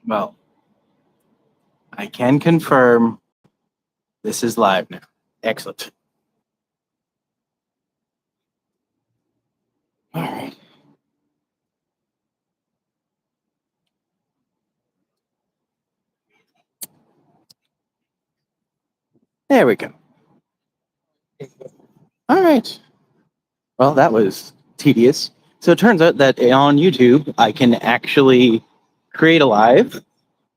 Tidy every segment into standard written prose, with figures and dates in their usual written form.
Well, I can confirm this is live now. Excellent. All right. There we go. All right. Well, that was tedious. So it turns out that on YouTube, I can actually create a live,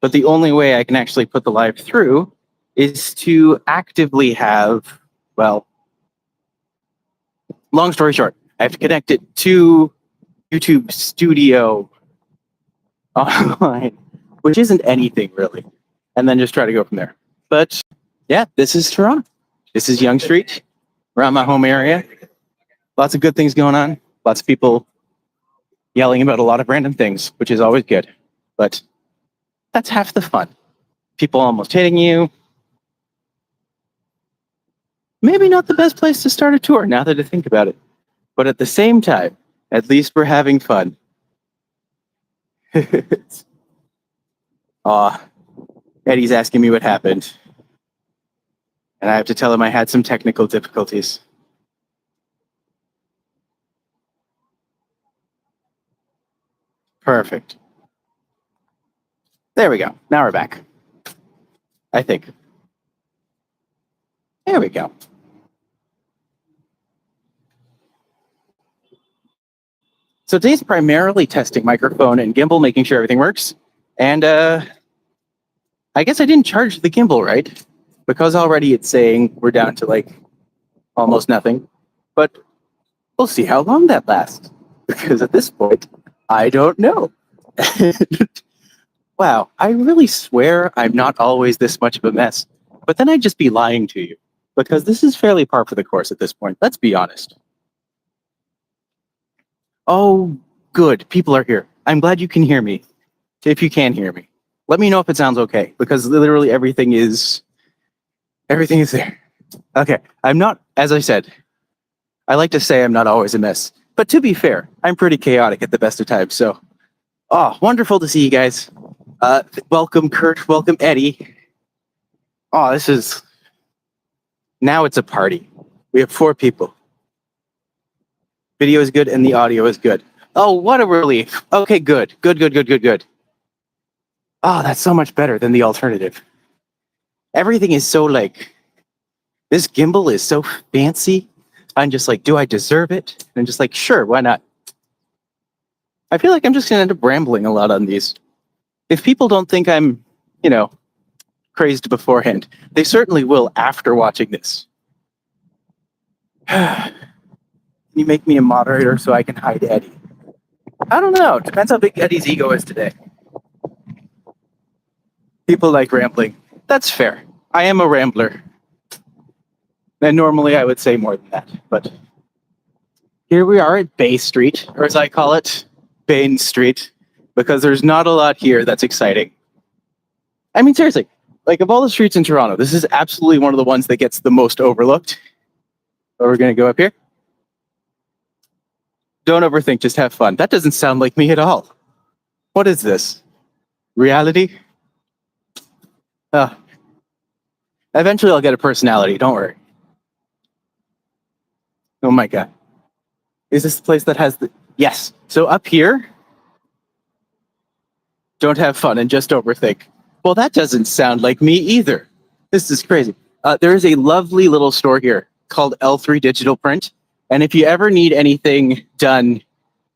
but the only way I can actually put the live through is to actively have, well, long story short, I have to connect it to YouTube Studio online, which isn't anything really, and then just try to go from there. But yeah, this is Toronto. This is Yonge Street, around my home area. Lots of good things going on. Lots of people yelling about a lot of random things, which is always good. But that's half the fun. People almost hitting you. Maybe not the best place to start a tour now that I think about it. But at the same time, at least we're having fun. Aw, Eddie's asking me what happened. And I have to tell him I had some technical difficulties. Perfect. There we go. Now we're back. I think. There we go. So today's primarily testing microphone and gimbal, making sure everything works. And I guess I didn't charge the gimbal right, because already it's saying we're down to like almost nothing. But we'll see how long that lasts, because at this point, I don't know. Wow, I really swear I'm not always this much of a mess. But then I'd just be lying to you, because this is fairly par for the course at this point. Let's be honest. Oh, good. People are here. I'm glad you can hear me. If you can hear me, let me know if it sounds okay, because literally everything is there. Okay. I'm not, as I said, I like to say I'm not always a mess, but to be fair, I'm pretty chaotic at the best of times. So, oh, wonderful to see you guys. Welcome, Kurt. Welcome, Eddie. Oh, this is, now it's a party. We have 4 people. Video is good and the audio is good. Oh, what a relief. Okay, good. Good. Oh, that's so much better than the alternative. Everything is so like, this gimbal is so fancy. I'm just like, do I deserve it? And I'm just like, sure, why not? I feel like I'm just gonna end up rambling a lot on these. If people don't think I'm, crazed beforehand, they certainly will after watching this. Can you make me a moderator so I can hide Eddie? I don't know. Depends how big Eddie's ego is today. People like rambling. That's fair. I am a rambler. And normally I would say more than that, but here we are at Bay Street, or as I call it, Bain Street, because there's not a lot here that's exciting. I mean, seriously, like of all the streets in Toronto, this is absolutely one of the ones that gets the most overlooked. So we're going to go up here. Don't overthink, just have fun. That doesn't sound like me at all. What is this? Reality? Eventually I'll get a personality, don't worry. Oh my God. Is this the place that has the... Yes. So up here, don't have fun and just overthink. Well, that doesn't sound like me either. This is crazy. There is a lovely little store here called L3 Digital Print. And if you ever need anything done,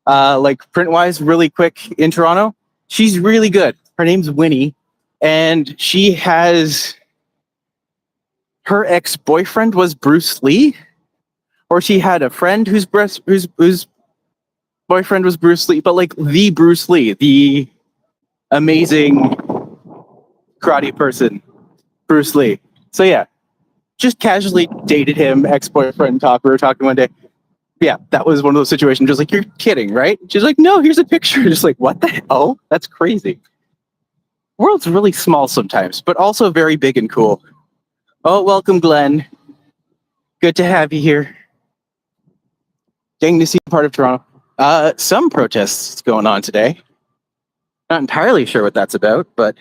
like print-wise, really quick in Toronto, she's really good. Her name's Winnie, and she has... Her ex-boyfriend was Bruce Lee, or she had a friend whose boyfriend was Bruce Lee, but like the Bruce Lee, the amazing karate person, Bruce Lee. So yeah, just casually dated him, ex-boyfriend, we were talking one day. Yeah, that was one of those situations, just like, you're kidding, right? She's like, no, here's a picture. Just like, what the hell? That's crazy. World's really small sometimes, but also very big and cool. Oh, welcome, Glenn. Good to have you here. Getting to see part of Toronto. Some protests going on today. Not entirely sure what that's about, but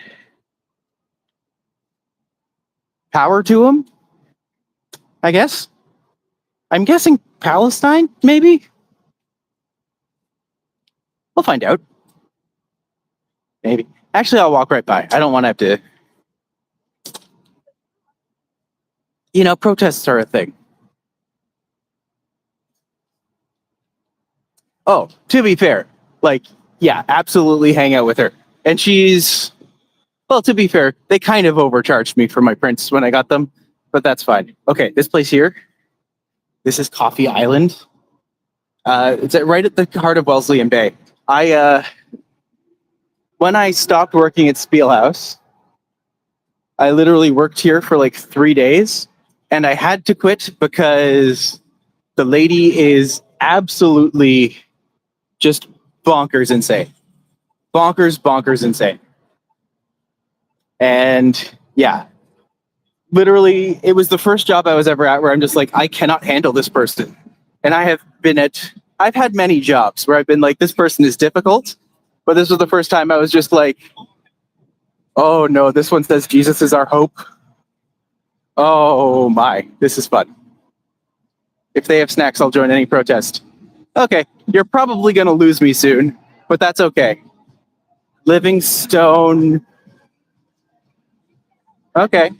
power to them, I guess. I'm guessing Palestine, maybe? We'll find out. Maybe. Actually, I'll walk right by. I don't want to have to. Protests are a thing. Oh, to be fair, yeah, absolutely hang out with her. And well, to be fair, they kind of overcharged me for my prints when I got them, but that's fine. Okay, this place here, this is Coffee Island. It's right at the heart of Wesleyan Bay. When I stopped working at Spielhaus, I literally worked here for like 3 days, and I had to quit because the lady is absolutely just bonkers insane. Bonkers insane. And yeah, literally, it was the first job I was ever at where I'm just like, I cannot handle this person. And I've had many jobs where I've been like, this person is difficult, but this was the first time I was just like, oh no, this one says Jesus is our hope. Oh my, this is fun. If they have snacks, I'll join any protest. Okay, you're probably going to lose me soon, but that's okay. Livingstone. Okay.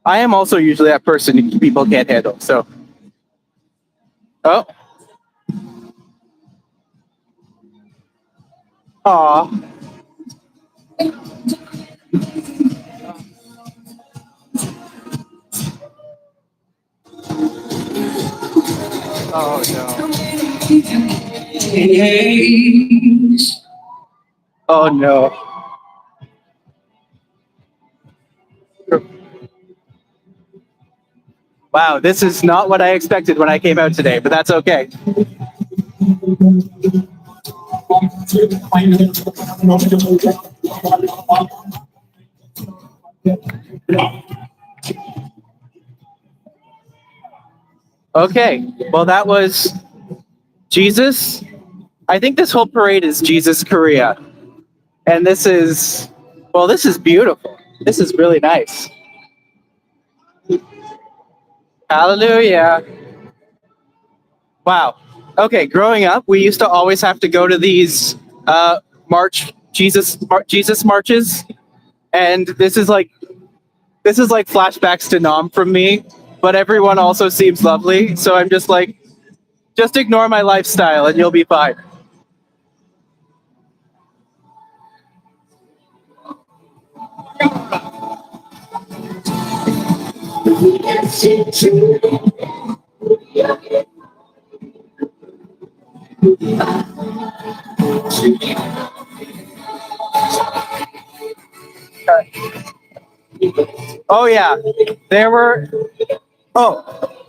I am also usually that person people can't handle, so. Oh. Aw. Oh no. Oh no. Wow, this is not what I expected when I came out today, but that's okay. Okay, well, that was Jesus. I think this whole parade is Jesus Korea. And this is beautiful. This is really nice. Hallelujah. Wow. Okay, growing up, we used to always have to go to these Jesus marches, and this is like flashbacks to Nam from me. But everyone also seems lovely, so I'm just like, just ignore my lifestyle and you'll be fine. Oh yeah, there were. Oh,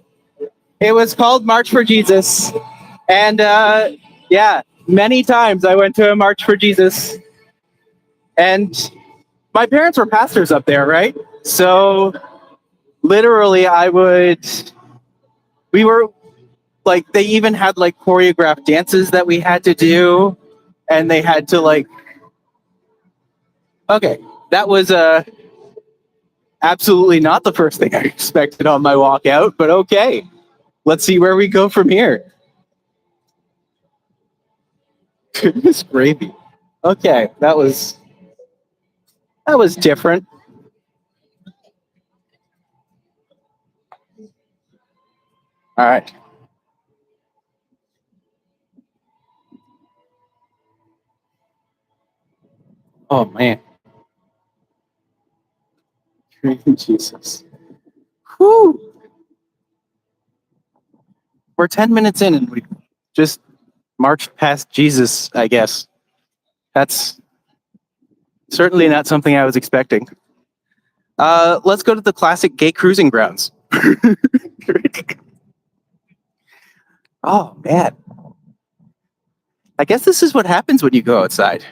it was called March for Jesus, and yeah, many times I went to a March for Jesus, and my parents were pastors up there, right? So literally, we were like, they even had like choreographed dances that we had to do, and they had to like, okay, that was absolutely not the first thing I expected on my walk out, but okay, let's see where we go from here. Goodness gravy. Okay, that was different. All right. Oh man. Jesus. Whew. We're 10 minutes in and we just marched past Jesus, I guess. That's certainly not something I was expecting. Let's go to the classic gay cruising grounds. Oh man. I guess this is what happens when you go outside.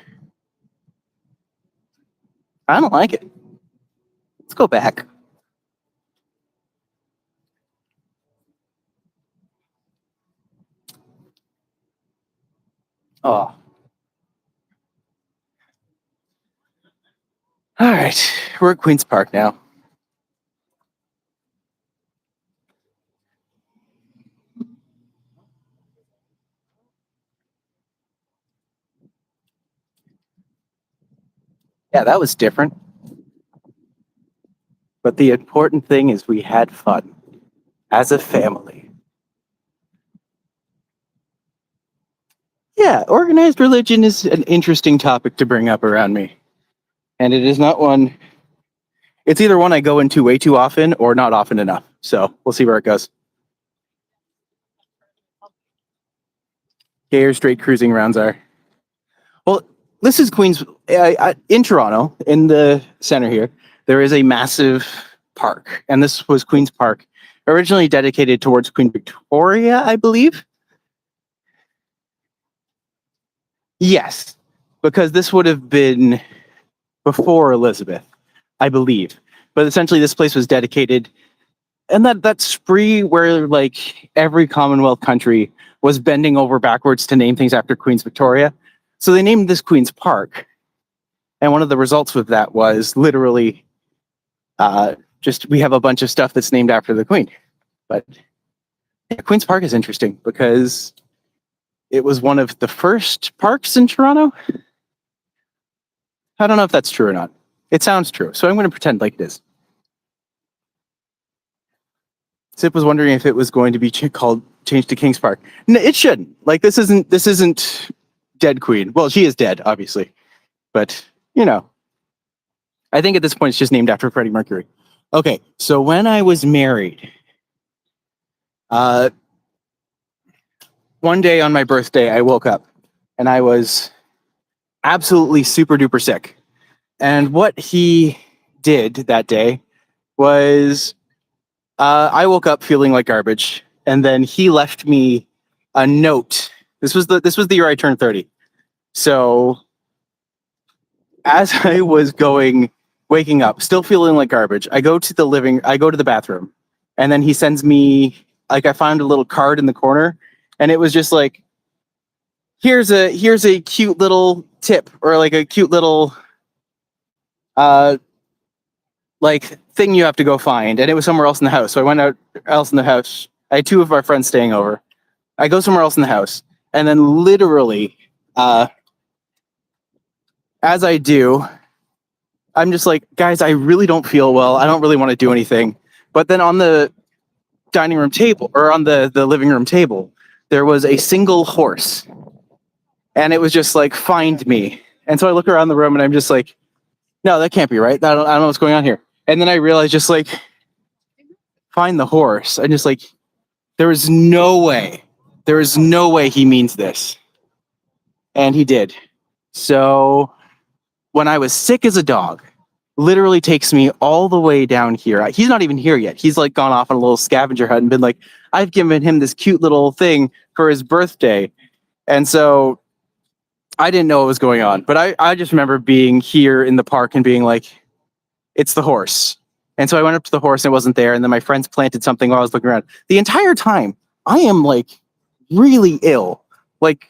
I don't like it. Let's go back. Oh. All right, we're at Queen's Park now. Yeah, that was different. But the important thing is we had fun as a family. Yeah, organized religion is an interesting topic to bring up around me. And it is not one, it's either one I go into way too often or not often enough. So we'll see where it goes. Gay or straight cruising rounds are. Well, this is Queens. In Toronto, in the center here, there is a massive park. And this was Queen's Park, originally dedicated towards Queen Victoria, I believe. Yes, because this would have been before Elizabeth, I believe. But essentially, this place was dedicated, and that spree where like every Commonwealth country was bending over backwards to name things after Queen's Victoria. So they named this Queen's Park, and one of the results of that was literally just we have a bunch of stuff that's named after the Queen. But yeah, Queen's Park is interesting because it was one of the first parks in Toronto. I don't know if that's true or not. It sounds true, so I'm going to pretend like it is. Sip was wondering if it was going to be changed to King's Park. No, it shouldn't. Like this isn't dead Queen. Well, she is dead, obviously, but you know, I think at this point it's just named after Freddie Mercury. Okay, so when I was married, one day on my birthday, I woke up and I was absolutely super duper sick. And what he did that day was I woke up feeling like garbage, and then he left me a note. This was the year I turned 30. So as I was waking up, still feeling like garbage, I go to the bathroom, and then he sends me like I found a little card in the corner, and it was just like, here's a cute little tip or like a cute little like thing you have to go find, and it was somewhere else in the house. So I went out else in the house. I had two of our friends staying over. I go somewhere else in the house, and then literally, as I do, I'm just like, guys, I really don't feel well. I don't really want to do anything. But then on the dining room table or on the living room table, there was a single horse, and it was just like, find me. And so I look around the room, and I'm just like, no, that can't be right. I don't know what's going on here. And then I realized, just like, find the horse. I'm just like, there is no way. There is no way he means this. And he did. So when I was sick as a dog, literally takes me all the way down here. He's not even here yet. He's like gone off on a little scavenger hunt and been like, I've given him this cute little thing for his birthday. And so I didn't know what was going on, but I just remember being here in the park and being like, it's the horse. And so I went up to the horse and it wasn't there. And then my friends planted something while I was looking around. The entire time, I am like really ill, like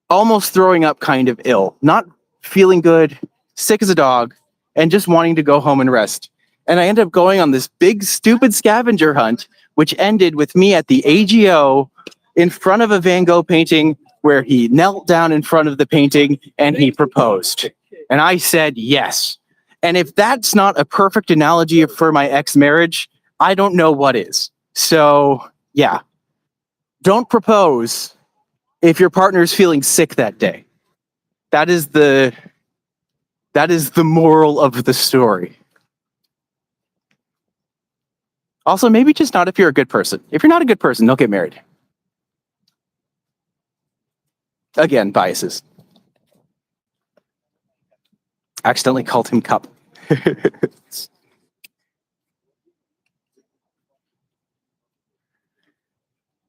almost throwing up kind of ill, not feeling good, sick as a dog, and just wanting to go home and rest. And I ended up going on this big, stupid scavenger hunt, which ended with me at the AGO in front of a Van Gogh painting where he knelt down in front of the painting and he proposed. And I said yes. And if that's not a perfect analogy for my ex-marriage, I don't know what is. So, yeah. Don't propose if your partner is feeling sick that day. That is the moral of the story. Also, maybe just not if you're a good person. If you're not a good person, don't get married. Again, biases. Accidentally called him Cup.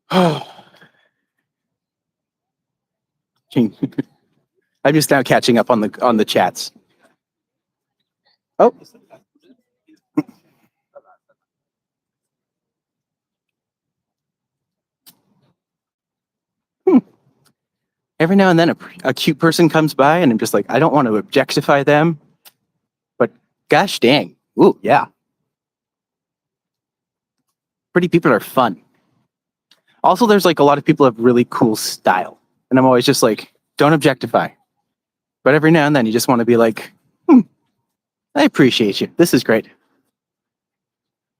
I'm just now catching up on the chats. Oh. Every now and then a cute person comes by and I'm just like, I don't want to objectify them, but Gosh dang. Ooh, yeah. Pretty people are fun. Also, there's like a lot of people have really cool style. And I'm always just like, don't objectify. But every now and then you just want to be like, I appreciate you. This is great.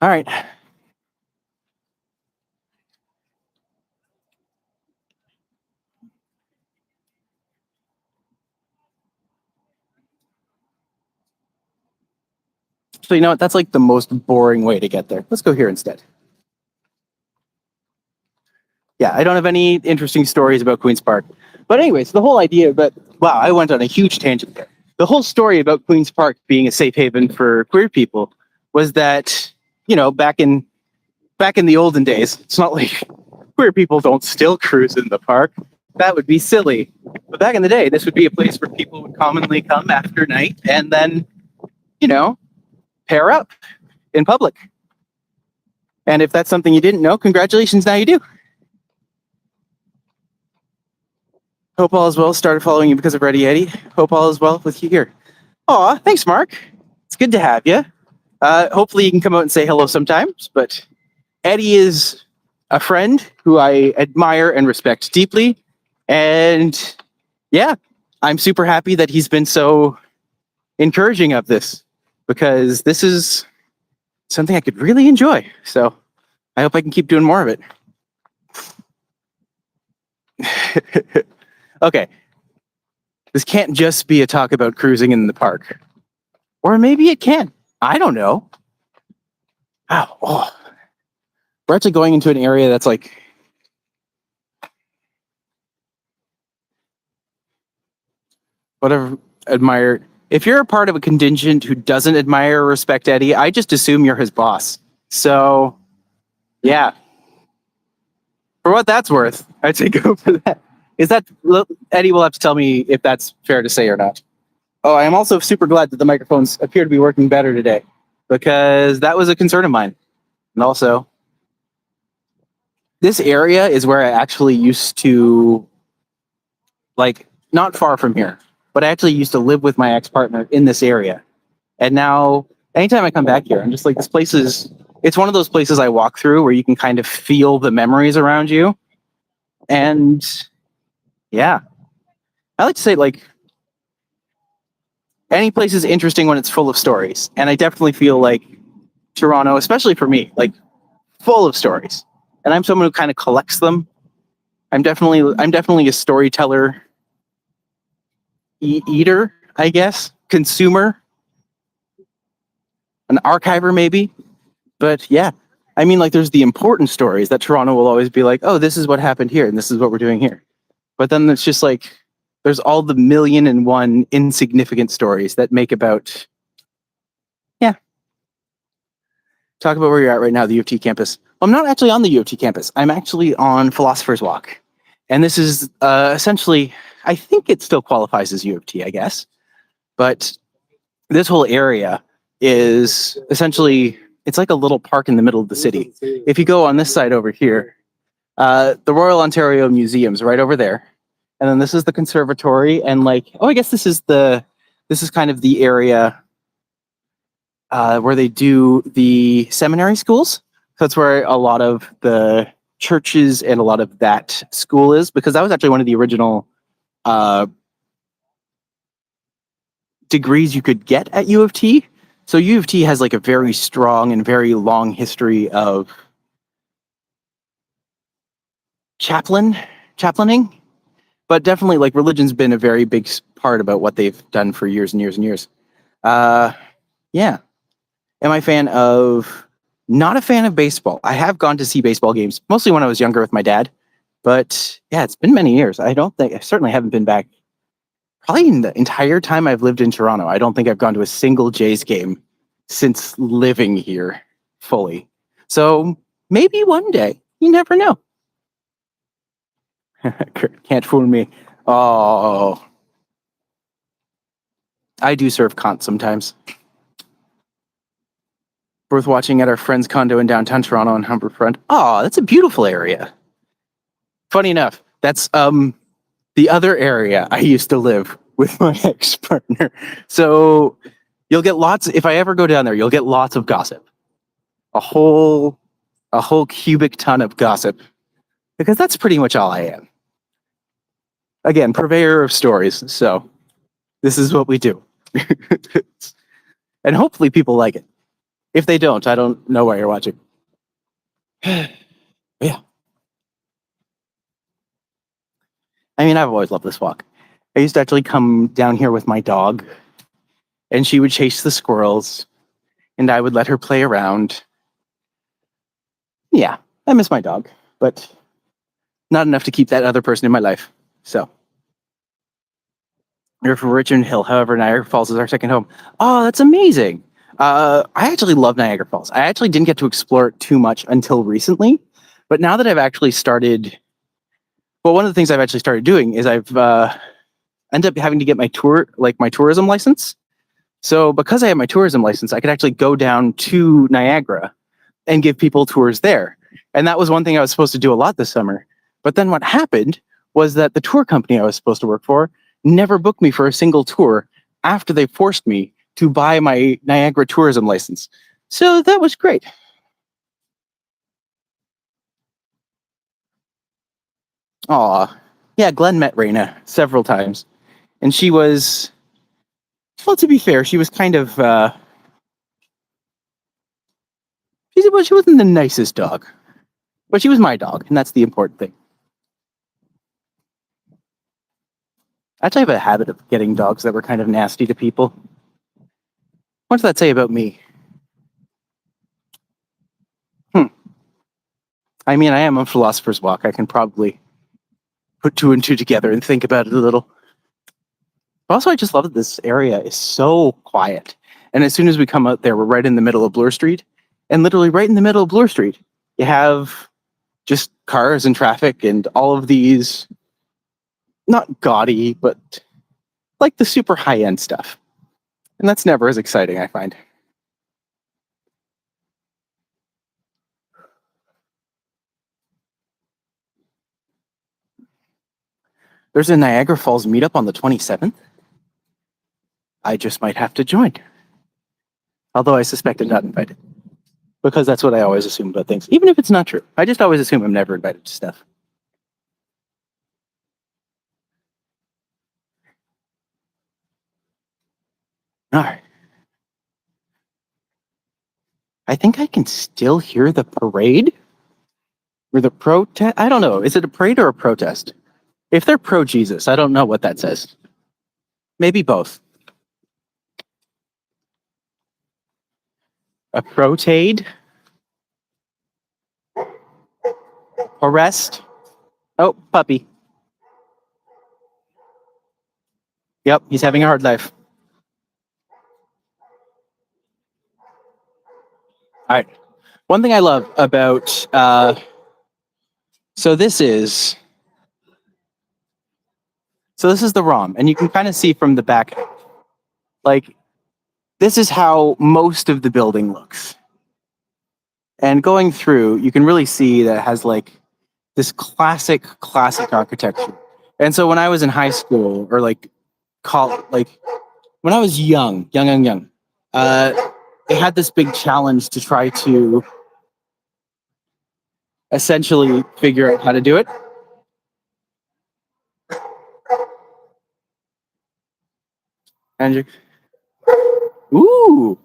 All right. So you know what? That's like the most boring way to get there. Let's go here instead. Yeah, I don't have any interesting stories about Queen's Park. But anyways, the whole idea, wow, I went on a huge tangent there. The whole story about Queen's Park being a safe haven for queer people was that, you know, back in the olden days, it's not like queer people don't still cruise in the park. That would be silly. But back in the day, this would be a place where people would commonly come after night and then, you know, pair up in public. And if that's something you didn't know, congratulations, now you do. Hope all is well. Started following you because of Ready Eddie. Hope all is well with you here. Aw, thanks, Mark. It's good to have you. Hopefully you can come out and say hello sometimes. But Eddie is a friend who I admire and respect deeply. And yeah, I'm super happy that he's been so encouraging of this, because this is something I could really enjoy. So I hope I can keep doing more of it. Okay. This can't just be a talk about cruising in the park. Or maybe it can. I don't know. Wow. Oh. We're actually going into an area that's like... Whatever, admire... If you're a part of a contingent who doesn't admire or respect Eddie, I just assume you're his boss. So, yeah. For what that's worth, I'd say go for that. Is that... Eddie will have to tell me if that's fair to say or not. Oh, I am also super glad that the microphones appear to be working better today, because that was a concern of mine. And also, this area is where I actually used to, like, not far from here, but I actually used to live with my ex-partner in this area. And now, anytime I come back here, I'm just like, this place is... It's one of those places I walk through where you can kind of feel the memories around you. And yeah, I like to say, like, any place is interesting when it's full of stories. And I definitely feel like Touronno, especially for me, like, full of stories. And I'm someone who kind of collects them. I'm definitely a storyteller, eater, I guess, consumer, an archiver maybe. But yeah, I mean, like, there's the important stories that Touronno will always be like, oh, this is what happened here and this is what we're doing here. But then it's just like, there's all the 1,000,001 insignificant stories that make about... Yeah. Talk about where you're at right now, the U of T campus. Well, I'm not actually on the U of T campus. I'm actually on Philosopher's Walk. And this is essentially, I think it still qualifies as U of T, I guess. But this whole area is essentially, it's like a little park in the middle of the city. If you go on this side over here, the Royal Ontario Museum's right over there. And then this is the conservatory, and like, oh, I guess this is kind of the area where they do the seminary schools. So that's where a lot of the churches and a lot of that school is, because that was actually one of the original degrees you could get at U of T. So U of T has like a very strong and very long history of chaplaining. But definitely, like, religion's been a very big part about what they've done for years and years and years. Yeah. Am I a fan of... Not a fan of baseball. I have gone to see baseball games, mostly when I was younger with my dad. But yeah, it's been many years. I certainly haven't been back probably in the entire time I've lived in Toronto. I don't think I've gone to a single Jays game since living here fully. So maybe one day. You never know. Can't fool me. Oh, I do serve Kant sometimes. Worth watching at our friend's condo in downtown Toronto on Humberfront. Oh, that's a beautiful area. Funny enough, that's the other area I used to live with my ex-partner. So You'll get lots. If I ever go down there, you'll get lots of gossip. A whole cubic ton of gossip, because that's pretty much all I am. Again, purveyor of stories. So this is what we do. And hopefully people like it. If they don't, I don't know why you're watching. Yeah. I mean, I've always loved this walk. I used to actually come down here with my dog, and she would chase the squirrels, and I would let her play around. Yeah, I miss my dog, but not enough to keep that other person in my life. So you're from Richmond Hill. However, Niagara Falls is our second home. Oh, that's amazing. I actually love Niagara Falls. I actually didn't get to explore it too much until recently, but now that I've actually started, well, one of the things I've actually started doing is I've ended up having to get my tourism license. So because I have my tourism license, I could actually go down to Niagara and give people tours there. And that was one thing I was supposed to do a lot this summer. But then what happened was that the tour company I was supposed to work for never booked me for a single tour after they forced me to buy my Niagara tourism license. So that was great. Aw. Yeah, Glenn met Raina several times. And she was, well, to be fair, she was kind of, she wasn't the nicest dog. But she was my dog, and that's the important thing. I actually have a habit of getting dogs that were kind of nasty to people. What does that say about me? I mean, I am a philosopher's walk. I can probably put two and two together and think about it a little. But also, I just love that this area is so quiet. And as soon as we come out there, we're right in the middle of Bloor Street. And literally right in the middle of Bloor Street, you have just cars and traffic and all of these, not gaudy, but like the super high-end stuff. And that's never as exciting, I find. There's a Niagara Falls meetup on the 27th. I just might have to join. Although I suspect I'm not invited. Because that's what I always assume about things. Even if it's not true. I just always assume I'm never invited to stuff. Alright. I think I can still hear the parade? Or the protest? I don't know. Is it a parade or a protest? If they're pro-Jesus, I don't know what that says. Maybe both. A protade? Arrest? Oh, puppy. Yep, he's having a hard life. All right. One thing I love about so this is the ROM, and you can kind of see from the back, like this is how most of the building looks. And going through, you can really see that it has like this classic architecture. And so when I was in high school or like when I was young, they had this big challenge to try to essentially figure out how to do it. And ooh,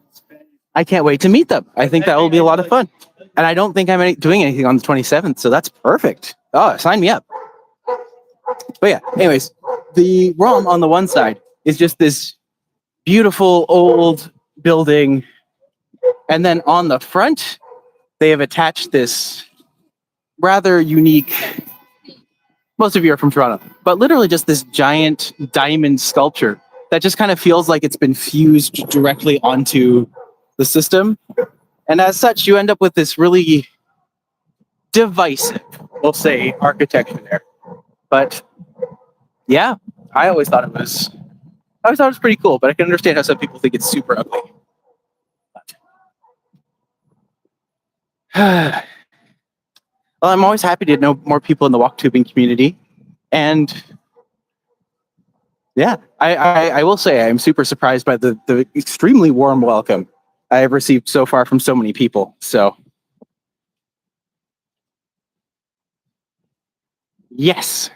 I can't wait to meet them. I think that will be a lot of fun. And I don't think I'm doing anything on the 27th, so that's perfect. Oh, sign me up. But yeah, anyways, the ROM on the one side is just this beautiful old building. And then on the front, they have attached this rather unique, most of you are from Toronto, but literally just this giant diamond sculpture that just kind of feels like it's been fused directly onto the system. And as such, you end up with this really divisive, we'll say, architecture there. But yeah, I always thought it was pretty cool, but I can understand how some people think it's super ugly. Well, I'm always happy to know more people in the walk tubing community. And Yeah, I will say I'm super surprised by the extremely warm welcome I have received so far from so many people. So, yes.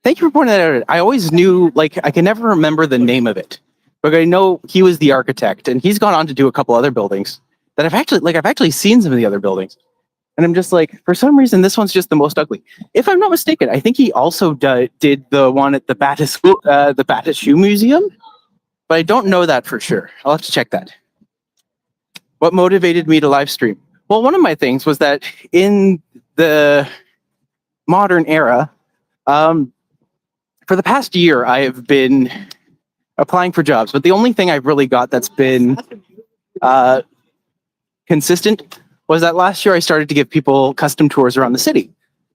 Thank you for pointing that out. I always knew, like, I can never remember the name of it, but I know he was the architect, and he's gone on to do a couple other buildings that I've actually seen some of the other buildings, and I'm just like, for some reason, this one's just the most ugly. If I'm not mistaken, I think he also did the one at the Battis Shoe Museum, but I don't know that for sure. I'll have to check that. What motivated me to live stream? Well, one of my things was that in the modern era, for the past year, I have been applying for jobs, but the only thing I've really got that's been consistent was that last year I started to give people custom tours around the city.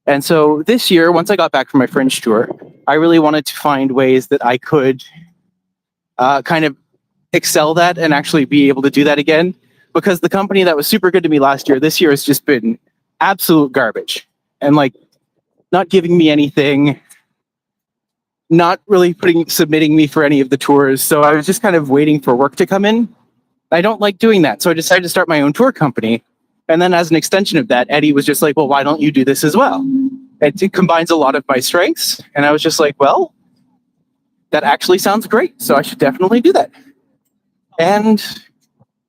And so this year, once I got back from my Fringe tour, I really wanted to find ways that I could kind of excel that and actually be able to do that again. Because the company that was super good to me last year, this year has just been absolute garbage. And like not giving me anything, not really submitting me for any of the tours. So I was just kind of waiting for work to come in. I don't like doing that. So I decided to start my own tour company. And then as an extension of that, Eddie was just like, well, why don't you do this as well? It combines a lot of my strengths. And I was just like, well, that actually sounds great. So I should definitely do that. And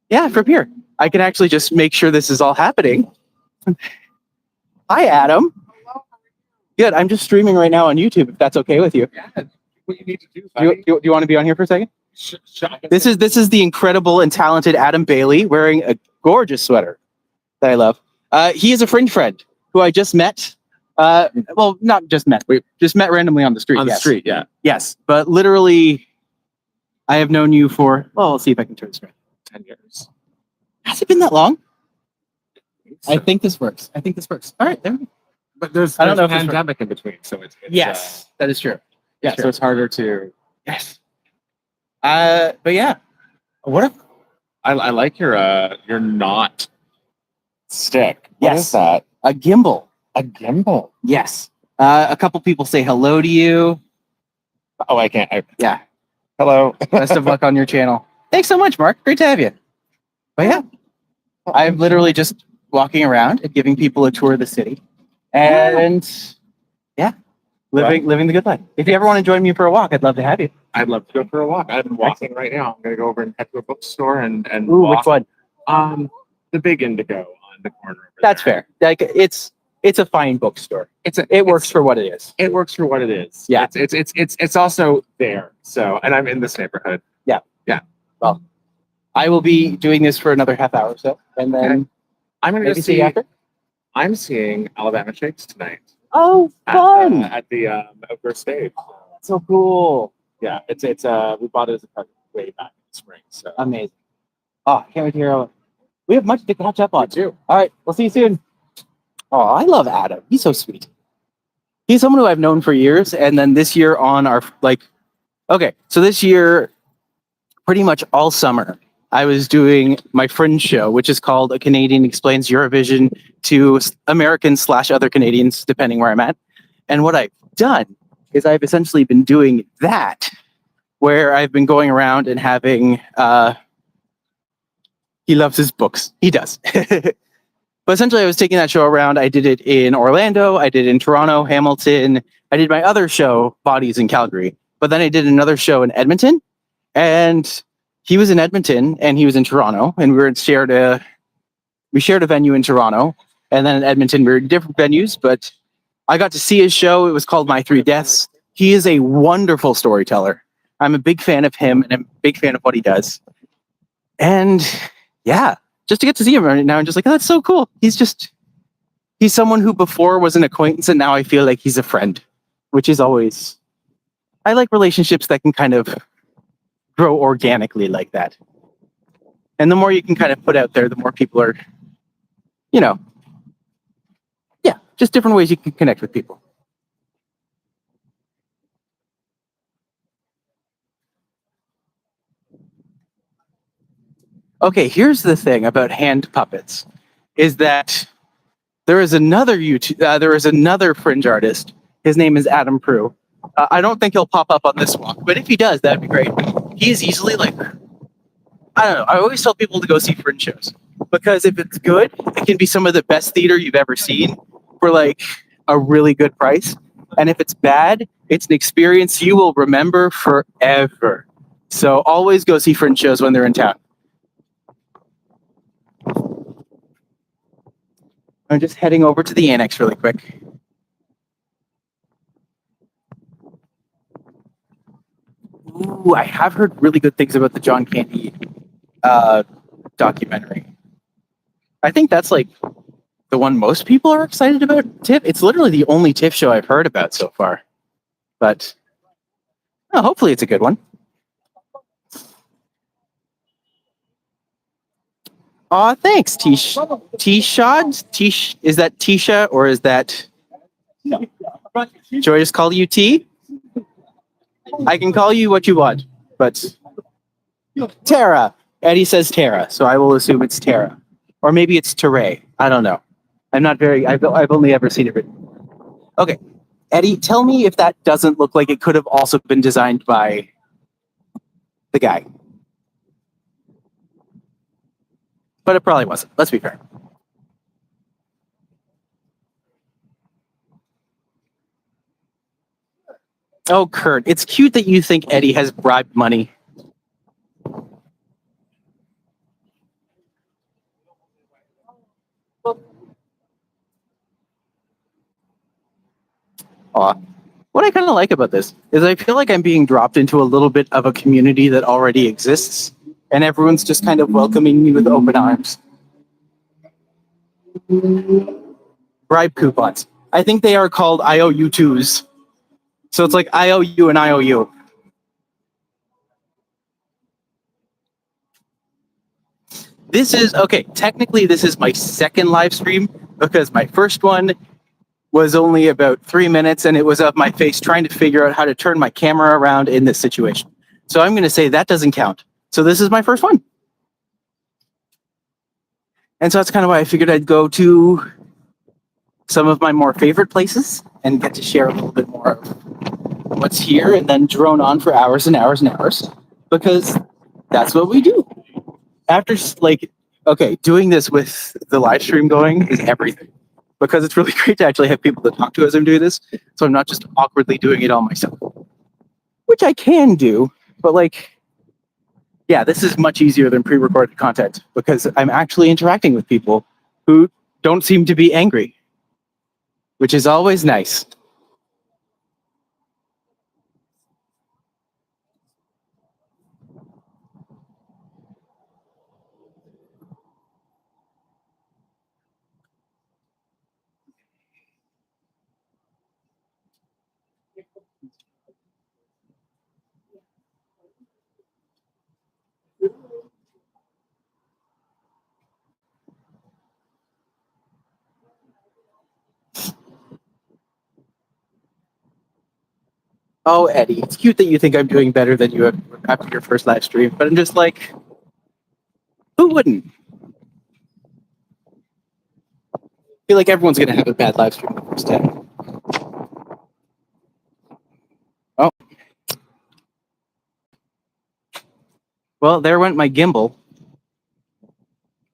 yeah, from here, I can actually just make sure this is all happening. Hi, Adam. Good. I'm just streaming right now on YouTube, if that's okay with you. Yeah, what you need to do. Do you want to be on here for a second? This is the incredible and talented Adam Bailey wearing a gorgeous sweater that I love. He is a Fringe friend who I just met. Well, not just met. We just met randomly on the street. On the street, yeah. Yes, but literally, I have known you for, well, let's see if I can turn this around. 10 years. Has it been that long? I think this works. All right, there we go. But there's I don't know if a it's pandemic in between, so it's yes, that is true. yeah, Sure. so it's harder to. Yes. But yeah, what if I like your knot stick. What Yes. is that? a gimbal? A gimbal. Yes. A couple people say hello to you. Oh, I can't. Yeah. Hello. Best of luck on your channel. Thanks so much, Mark. Great to have you. But yeah, I'm literally just walking around and giving people a tour of the city, and yeah, living the good life. If you ever want to join me for a walk, I'd love to have you. I'd love to go for a walk. I've been walking right now. I'm gonna go over and head to a bookstore and Ooh, walk. which one? The Big Indigo on the corner. Over That's there. fair. Like it's a fine bookstore. It works for what it is. It works for what it is. Yeah. It's also there. So, and I'm in this neighborhood. Well, I will be doing this for another half hour or so, and then Okay. I'm gonna maybe go see you see. after. I'm seeing Alabama Shakes tonight Oh, fun! at the outdoor stage. So cool. Yeah, it's we bought it as a present way back in the spring. So Amazing. Oh, can't wait to hear. We have much to catch up on. too. All right, we'll see you soon. Oh, I love Adam. He's so sweet. He's someone who I've known for years, and then this year on our okay, so this year, pretty much all summer, I was doing my Fringe show, which is called A Canadian Explains Eurovision to Americans / other Canadians, depending where I'm at. And what I've done is I've essentially been doing that, where I've been going around and having. He loves his books. He does. But essentially, I was taking that show around. I did it in Orlando. I did it in Toronto, Hamilton. I did my other show, Bodies, in Calgary. But then I did another show in Edmonton. And he was in Edmonton and he was in Toronto. And we shared a venue in Toronto. And then in Edmonton, we were in different venues. But I got to see his show. It was called My Three Deaths. He is a wonderful storyteller. I'm a big fan of him and I'm a big fan of what he does. And yeah, just to get to see him right now, I'm just like, oh, that's so cool. He's someone who before was an acquaintance and now I feel like he's a friend, which is always, I like relationships that can kind of grow organically like that. And the more you can kind of put out there, the more people are, yeah, just different ways you can connect with people. Okay, here's the thing about hand puppets, is that there is another Fringe artist. His name is Adam Prue, I don't think he'll pop up on this walk, but if he does, that'd be great. He is easily like, I don't know. I always tell people to go see fringe shows because if it's good, it can be some of the best theater you've ever seen for like a really good price. And if it's bad, it's an experience you will remember forever. So always go see fringe shows when they're in town. I'm just heading over to the annex really quick. Ooh, I have heard really good things about the John Candy documentary. I think that's like the one most people are excited about. TIFF. It's literally the only TIFF show I've heard about so far. But hopefully it's a good one. Aw, thanks, Tish. T-Shod? Tish, is that Tisha or is that... Should I just call you T? I can call you what you want, but... Tara. Eddie says Tara, so I will assume it's Tara. Or maybe it's Teray. I don't know. I'm not very... I've only ever seen it written. Okay. Eddie, tell me if that doesn't look like it could have also been designed by the guy. But it probably wasn't. Let's be fair. Oh, Kurt, it's cute that you think Eddie has bribed money. Aw. What I kind of like about this is I feel like I'm being dropped into a little bit of a community that already exists, and everyone's just kind of welcoming me with open arms. Bribe coupons. I think they are called IOU2s. So it's like IOU and IOU. This is, okay, technically this is my second live stream because my first one was only about 3 minutes and it was of my face trying to figure out how to turn my camera around in this situation. So I'm going to say that doesn't count. So this is my first one. And so that's kind of why I figured I'd go to some of my more favorite places and get to share a little bit more of what's here and then drone on for hours and hours and hours because that's what we do. After like, okay, doing this with the live stream going is everything because it's really great to actually have people to talk to as I'm doing this. So I'm not just awkwardly doing it all myself, which I can do, but like, yeah, this is much easier than pre-recorded content because I'm actually interacting with people who don't seem to be angry, which is always nice. Oh, Eddie, it's cute that you think I'm doing better than you after your first live stream, but I'm just like, who wouldn't? I feel like everyone's going to have a bad live stream the first time. Oh. Well, there went my gimbal.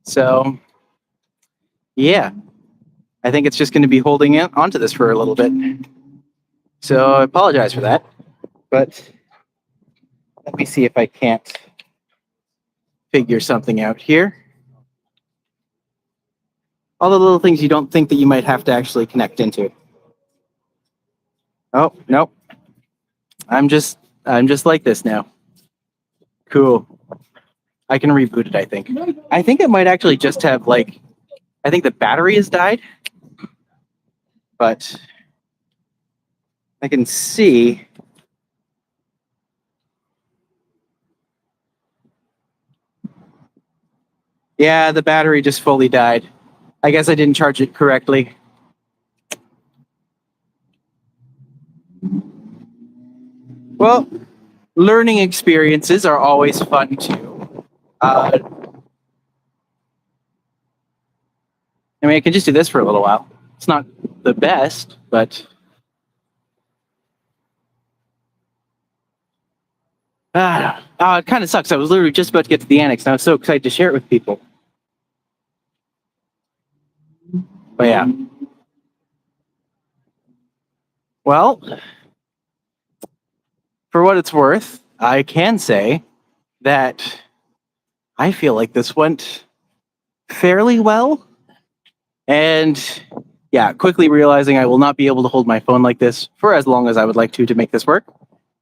So, yeah, I think it's just going to be holding onto this for a little bit. So I apologize for that, but let me see if I can't figure something out here. All the little things you don't think that you might have to actually connect into. Oh, nope. I'm just like this now. Cool. I can reboot it, I think. I think it might actually just have like, I think the battery has died, but I can see. Yeah, the battery just fully died. I guess I didn't charge it correctly. Well, learning experiences are always fun too. I mean, I can just do this for a little while. It's not the best, but It kind of sucks. I was literally just about to get to the annex, and I was so excited to share it with people. But yeah. Well, for what it's worth, I can say that I feel like this went fairly well. And yeah, quickly realizing I will not be able to hold my phone like this for as long as I would like to make this work.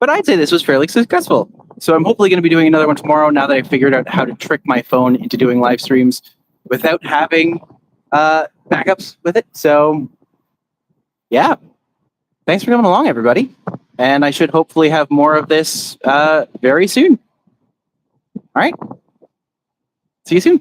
But I'd say this was fairly successful. So I'm hopefully going to be doing another one tomorrow now that I've figured out how to trick my phone into doing live streams without having backups with it. So yeah, thanks for coming along, everybody. And I should hopefully have more of this very soon. All right. See you soon.